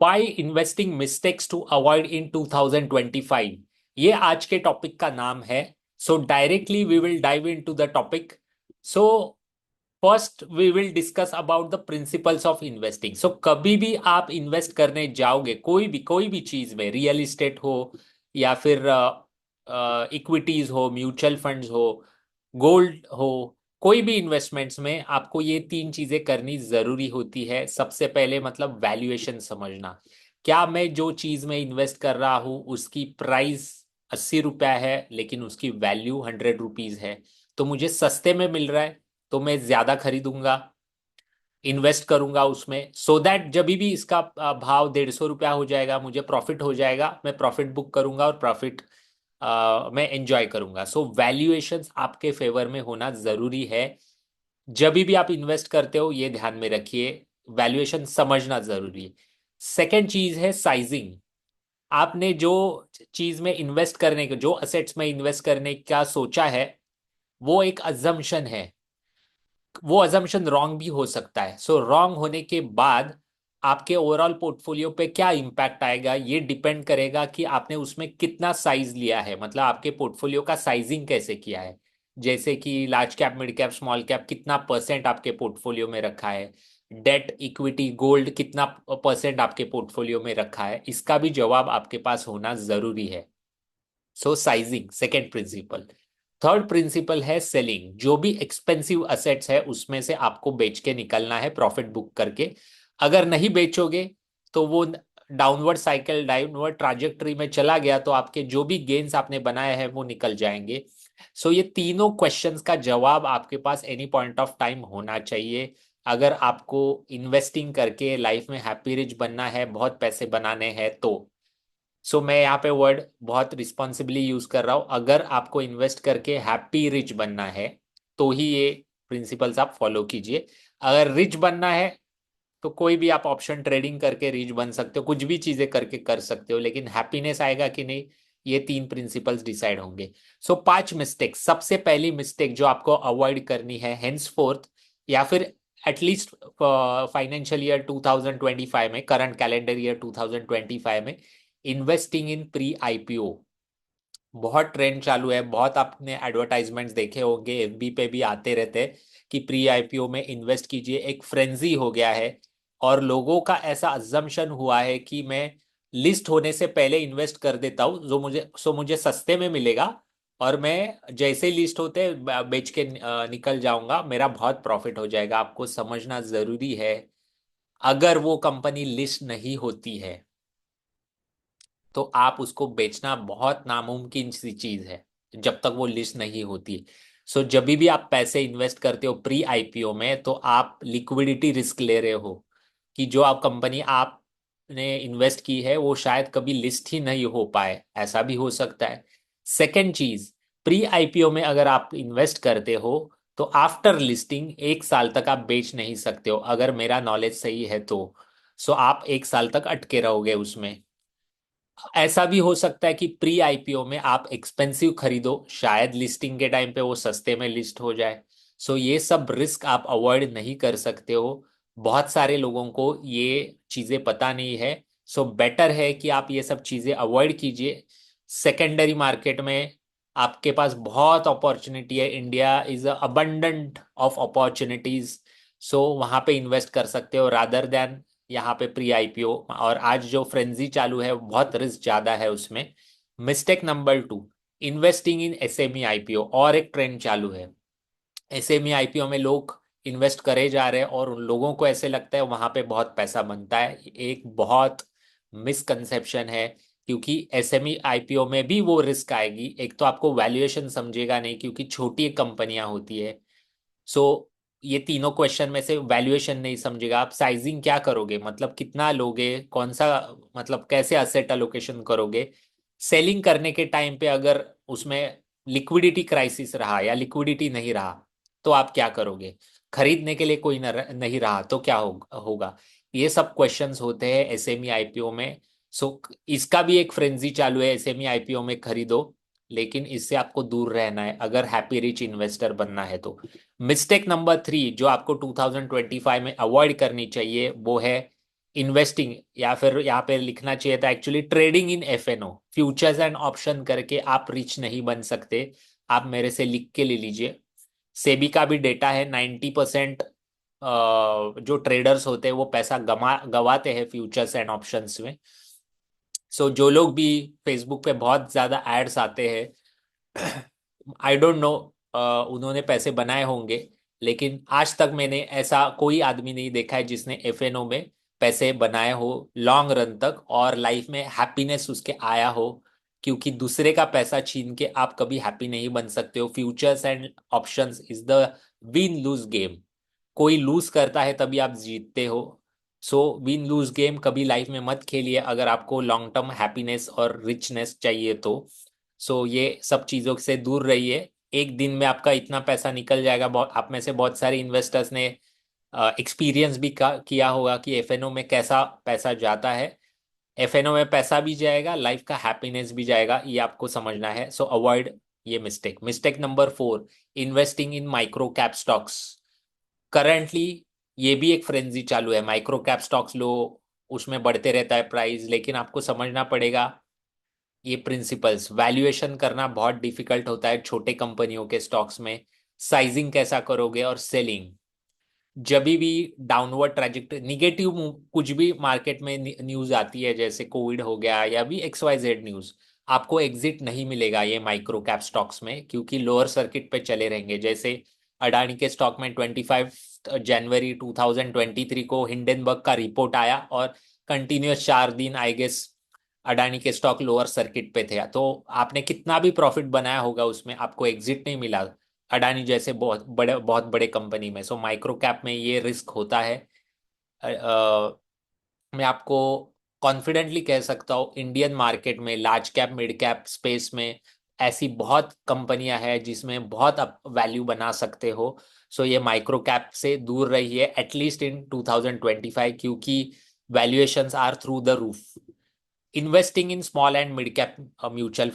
Y investing mistakes to avoid in 2025, ये आज के टॉपिक का नाम है। So directly we will dive into the topic. So first we will discuss about the principles of investing. So कभी भी आप इन्वेस्ट करने जाओगे कोई भी चीज में, रियल इस्टेट हो या फिर इक्विटीज हो, म्यूचुअल फंड्स हो, गोल्ड हो, कोई भी इन्वेस्टमेंट्स में आपको ये तीन चीजें करनी जरूरी होती है। सबसे पहले मतलब वैल्यूएशन समझना। क्या मैं जो चीज में इन्वेस्ट कर रहा हूं उसकी प्राइस 80 रुपया है लेकिन उसकी वैल्यू 100 रुपीज है, तो मुझे सस्ते में मिल रहा है तो मैं ज्यादा खरीदूंगा, इन्वेस्ट करूंगा उसमें, सो दैट जब भी इसका भाव 150 रुपया हो जाएगा मुझे प्रॉफिट हो जाएगा, मैं प्रॉफिट बुक करूंगा और प्रॉफिट मैं एंजॉय करूंगा। सो वैल्यूएशंस आपके फेवर में होना जरूरी है। जब भी आप इन्वेस्ट करते हो ये ध्यान में रखिए, वैल्यूएशन समझना जरूरी है। सेकेंड चीज है साइजिंग। आपने जो चीज में इन्वेस्ट करने जो असेट्स में इन्वेस्ट करने का सोचा है वो एक अजम्पशन है, वो अजम्पशन रॉन्ग भी हो सकता है। सो रॉन्ग होने के बाद आपके ओवरऑल पोर्टफोलियो पे क्या इम्पैक्ट आएगा ये डिपेंड करेगा कि आपने उसमें कितना साइज लिया है, मतलब आपके पोर्टफोलियो का साइजिंग कैसे किया है। जैसे कि large cap, mid cap, small cap कितना परसेंट आपके पोर्टफोलियो में रखा है, डेट, इक्विटी, गोल्ड कितना परसेंट आपके पोर्टफोलियो में रखा है, इसका भी जवाब आपके पास होना जरूरी है। So sizing second principle. Third principle है सेलिंग। जो भी एक्सपेंसिव असेट्स है उसमें से आपको बेच के निकलना है प्रॉफिट बुक करके। अगर नहीं बेचोगे तो वो डाउनवर्ड साइकिल, डाउनवर्ड ट्राजेक्टरी में चला गया तो आपके जो भी गेन्स आपने बनाए हैं वो निकल जाएंगे। सो ये तीनों क्वेश्चंस का जवाब आपके पास एनी पॉइंट ऑफ टाइम होना चाहिए। अगर आपको इन्वेस्टिंग करके लाइफ में हैप्पी रिच बनना है, बहुत पैसे बनाने हैं तो। सो मैं यहाँ पे वर्ड बहुत रिस्पॉन्सिबली यूज कर रहा हूँ। अगर आपको इन्वेस्ट करके हैप्पी रिच बनना है तो ही ये प्रिंसिपल्स आप फॉलो कीजिए। अगर रिच बनना है तो कोई भी आप ऑप्शन ट्रेडिंग करके रिच बन सकते हो, कुछ भी चीजें करके कर सकते हो, लेकिन हैप्पीनेस आएगा कि नहीं ये तीन प्रिंसिपल्स डिसाइड होंगे। सो 5 मिस्टेक, सबसे पहली मिस्टेक जो आपको अवॉइड करनी है हेंस फोर्थ या फिर एटलीस्ट फाइनेंशियल ईयर 2025 में, करंट कैलेंडर ईयर 2025 में, इन्वेस्टिंग इन प्री आईपीओ। बहुत ट्रेंड चालू है, बहुत आपने एडवर्टाइजमेंट्स देखे होंगे, एफबी पे भी आते रहते हैं कि प्री आईपीओ में इन्वेस्ट कीजिए। एक फ्रेंजी हो गया है और लोगों का ऐसा अजम्पशन हुआ है कि मैं लिस्ट होने से पहले इन्वेस्ट कर देता हूँ जो मुझे सस्ते में मिलेगा और मैं जैसे ही लिस्ट होते बेच के निकल जाऊंगा, मेरा बहुत प्रॉफिट हो जाएगा। आपको समझना जरूरी है, अगर वो कंपनी लिस्ट नहीं होती है तो आप उसको बेचना बहुत नामुमकिन सी चीज है जब तक वो लिस्ट नहीं होती। सो जब भी आप पैसे इन्वेस्ट करते हो प्री आईपीओ में तो आप लिक्विडिटी रिस्क ले रहे हो कि जो आप कंपनी आपने इन्वेस्ट की है वो शायद कभी लिस्ट ही नहीं हो पाए, ऐसा भी हो सकता है। सेकेंड चीज, प्री आईपीओ में अगर आप इन्वेस्ट करते हो तो आफ्टर लिस्टिंग 1 साल तक आप बेच नहीं सकते हो, अगर मेरा नॉलेज सही है तो। सो आप 1 साल तक अटके रहोगे उसमें। ऐसा भी हो सकता है कि प्री आईपीओ में आप एक्सपेंसिव खरीदो, शायद लिस्टिंग के टाइम पे वो सस्ते में लिस्ट हो जाए। सो ये सब रिस्क आप अवॉइड नहीं कर सकते हो। बहुत सारे लोगों को ये चीजें पता नहीं है। सो बेटर है कि आप ये सब चीजें अवॉइड कीजिए। सेकेंडरी मार्केट में आपके पास बहुत अपॉर्चुनिटी है, India is abundant of opportunities. So वहां पे इन्वेस्ट कर सकते हो रादर देन यहाँ पे प्री आईपीओ। और आज जो फ्रेंजी चालू है बहुत रिस्क ज्यादा है उसमें। Mistake number 2, investing in SME IPO. और एक ट्रेंड चालू है, एसएमई आईपीओ में लोग इन्वेस्ट करे जा रहे हैं और उन लोगों को ऐसे लगता है वहां पे बहुत पैसा बनता है। एक बहुत मिसकंसेप्शन है, क्योंकि एसएमई आईपीओ में भी वो रिस्क आएगी। एक तो आपको वैल्यूएशन समझेगा नहीं क्योंकि छोटी कंपनियां होती है। सो ये तीनों क्वेश्चन में से वैल्यूएशन नहीं समझेगा, आप साइजिंग क्या करोगे, मतलब कितना लोगे, कौन सा, मतलब कैसे असेट अलोकेशन करोगे। सेलिंग करने के टाइम पे अगर उसमें लिक्विडिटी क्राइसिस रहा या लिक्विडिटी नहीं रहा तो आप क्या करोगे, खरीदने के लिए कोई नहीं रहा तो क्या होगा। ये सब क्वेश्चंस होते हैं एसएमई आईपीओ में। सो इसका भी एक फ्रेंजी चालू है, एसएमई आईपीओ में खरीदो, लेकिन इससे आपको दूर रहना है अगर हैप्पी रिच इन्वेस्टर बनना है तो। मिस्टेक नंबर 3 जो आपको 2025 में अवॉइड करनी चाहिए वो है इन्वेस्टिंग, या फिर यहाँ पे लिखना चाहिए था actually trading in FnO, futures and option करके आप रिच नहीं बन सकते। आप मेरे से लिख के ले लीजिए। सेबी का भी डेटा है, 90% जो ट्रेडर्स होते हैं वो पैसा गवाते हैं फ्यूचर्स एंड ऑप्शंस में। सो जो लोग भी फेसबुक पे बहुत ज्यादा एड्स आते हैं, आई डोंट नो उन्होंने पैसे बनाए होंगे, लेकिन आज तक मैंने ऐसा कोई आदमी नहीं देखा है जिसने एफएनओ में पैसे बनाए हो लॉन्ग रन तक और लाइफ में हैप्पीनेस उसके आया हो। क्योंकि दूसरे का पैसा छीन के आप कभी हैप्पी नहीं बन सकते हो। Futures and options is the win loose game. कोई लूज करता है तभी आप जीतते हो। सो विन लूज गेम कभी लाइफ में मत खेलिए अगर आपको लॉन्ग टर्म हैप्पीनेस और रिचनेस चाहिए तो। सो ये सब चीज़ों से दूर रहिए। एक दिन में आपका इतना पैसा निकल जाएगा। बहुत आप में से बहुत सारे इन्वेस्टर्स ने एक्सपीरियंस भी किया होगा कि एफएनओ में कैसा पैसा जाता है। एफएनओ में पैसा भी जाएगा, लाइफ का हैप्पीनेस भी जाएगा, ये आपको समझना है। सो अवॉइड ये mistake. Mistake number 4, investing in micro cap stocks. Currently ये भी एक फ्रेंजी चालू है, माइक्रो कैप स्टॉक्स लो, उसमें बढ़ते रहता है प्राइस, लेकिन आपको समझना पड़ेगा ये प्रिंसिपल्स। वैल्यूएशन करना बहुत डिफिकल्ट होता है छोटे कंपनियों के स्टॉक्स में। साइजिंग कैसा करोगे और सेलिंग। जब भी डाउनवर्ड ट्रैजेक्टरी निगेटिव कुछ भी मार्केट में न्यूज आती है, जैसे कोविड हो गया या भी XYZ न्यूज, आपको एग्जिट नहीं मिलेगा ये माइक्रो कैप स्टॉक्स में, क्योंकि लोअर सर्किट पे चले रहेंगे। जैसे अडानी के स्टॉक में 25 जनवरी 2023 को हिंडनबर्ग का रिपोर्ट आया और कंटिन्यूस 4 दिन आई गेस अडानी के स्टॉक लोअर सर्किट पे थे। तो आपने कितना भी प्रॉफिट बनाया होगा उसमें आपको एग्जिट नहीं मिला अडानी जैसे बहुत बड़े कंपनी में। सो माइक्रो कैप में ये रिस्क होता है। मैं आपको कॉन्फिडेंटली कह सकता हूँ इंडियन मार्केट में large cap mid cap space में ऐसी बहुत कंपनियां हैं जिसमें बहुत आप वैल्यू बना सकते हो। सो ये माइक्रो कैप से दूर रहिए एटलीस्ट इन 2025, क्योंकि valuations are through the roof. Investing in small and mid cap mutual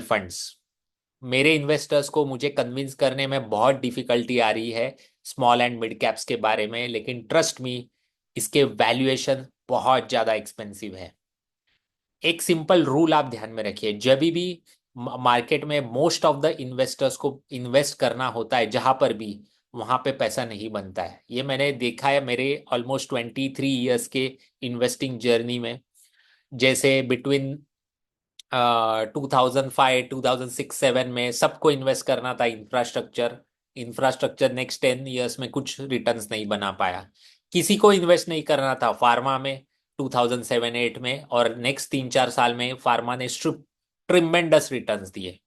funds. मेरे इन्वेस्टर्स को मुझे कन्विंस करने में बहुत डिफिकल्टी आ रही है स्मॉल एंड मिड कैप्स के बारे में, लेकिन ट्रस्ट मी इसके वैल्यूएशन बहुत ज़्यादा एक्सपेंसिव है। एक सिंपल रूल आप ध्यान में रखिए, जब भी मार्केट में मोस्ट ऑफ द इन्वेस्टर्स को इन्वेस्ट करना होता है जहां पर भी, वहां पे पैसा नहीं बनता है। ये मैंने देखा है मेरे ऑलमोस्ट 23 ईयर्स के इन्वेस्टिंग जर्नी में। जैसे बिटवीन 2005 2006-7 में सबको इन्वेस्ट करना था इंफ्रास्ट्रक्चर। इंफ्रास्ट्रक्चर नेक्स्ट 10 ईयर्स में कुछ रिटर्न्स नहीं बना पाया। किसी को इन्वेस्ट नहीं करना था फार्मा में 2007-8 में, और नेक्स्ट 3-4 साल में फार्मा ने ट्रिमेंडस रिटर्न्स दिए।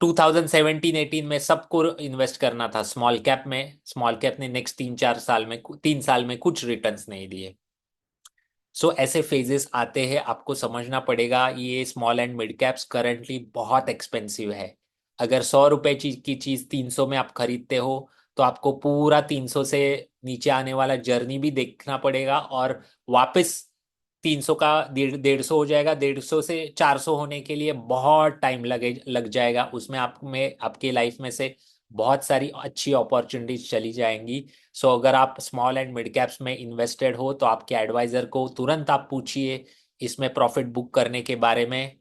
2017-18 में सबको इन्वेस्ट करना था स्मॉल कैप में, स्मॉल कैप ने नेक्स्ट 3-4 साल में 3 साल में कुछ रिटर्न्स नहीं दिए। सो ऐसे फेजेस आते हैं, आपको समझना पड़ेगा। ये small and mid caps currently बहुत एक्सपेंसिव है। अगर 100 रुपए की चीज 300 में आप खरीदते हो तो आपको पूरा 300 से नीचे आने वाला जर्नी भी देखना पड़ेगा, और वापस 300 का 150 हो जाएगा। 150 से 400 होने के लिए बहुत टाइम लग जाएगा। उसमें आप में आपके लाइफ में से बहुत सारी अच्छी अपॉर्चुनिटीज चली जाएंगी। सो अगर आप स्मॉल एंड मिड कैप्स में इन्वेस्टेड हो तो आपके एडवाइजर को तुरंत आप पूछिए इसमें प्रॉफिट बुक करने के बारे में।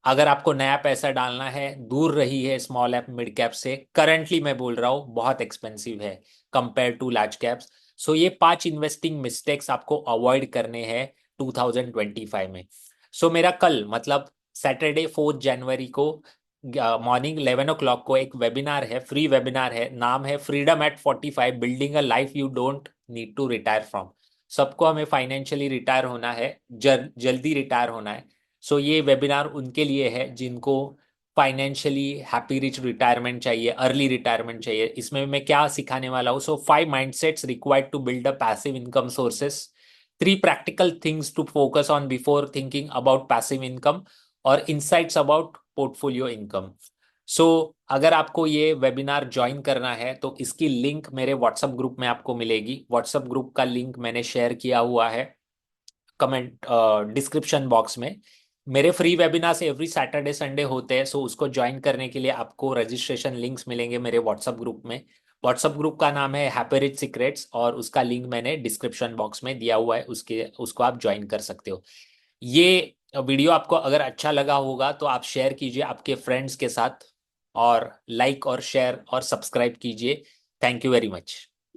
अगर आपको नया पैसा डालना है, दूर रही है स्मॉल एप मिड कैप से। करंटली मैं बोल रहा हूँ बहुत एक्सपेंसिव है कंपेयर टू लार्ज कैप्स। सो ये 5 इन्वेस्टिंग मिस्टेक्स आपको अवॉइड करने हैं 2025 में। सो मेरा कल मतलब सैटरडे 4 जनवरी को मॉर्निंग 11 o'clock को एक वेबिनार है, फ्री वेबिनार है, नाम है freedom at 45, building a life you don't need to retire from. सबको हमें फाइनेंशियली रिटायर होना है, जल्दी रिटायर होना है। सो ये वेबिनार उनके लिए है जिनको फाइनेंशियली हैप्पी रिच रिटायरमेंट चाहिए, अर्ली रिटायरमेंट चाहिए। इसमें मैं क्या सिखाने वाला हूँ, so 5 mindsets required to build a passive income sources, 3 practical things to focus on before thinking about passive income, और insights about portfolio income. So अगर आपको ये वेबिनार ज्वाइन करना है तो इसकी लिंक मेरे व्हाट्सएप ग्रुप में आपको मिलेगी। व्हाट्सएप ग्रुप का लिंक मैंने शेयर किया हुआ है कमेंट डिस्क्रिप्शन बॉक्स में। मेरे free webinar every Saturday Sunday होते हैं, सो उसको ज्वाइन करने के लिए आपको रजिस्ट्रेशन लिंक्स मिलेंगे मेरे व्हाट्सएप ग्रुप में। व्हाट्सएप ग्रुप का नाम है हैप्पी रिच सीक्रेट्स और उसका लिंक मैंने डिस्क्रिप्शन बॉक्स में दिया हुआ है, उसको आप ज्वाइन कर सकते हो। ये वीडियो आपको अगर अच्छा लगा होगा तो आप शेयर कीजिए आपके फ्रेंड्स के साथ, और लाइक और शेयर और सब्सक्राइब कीजिए। Thank you very much.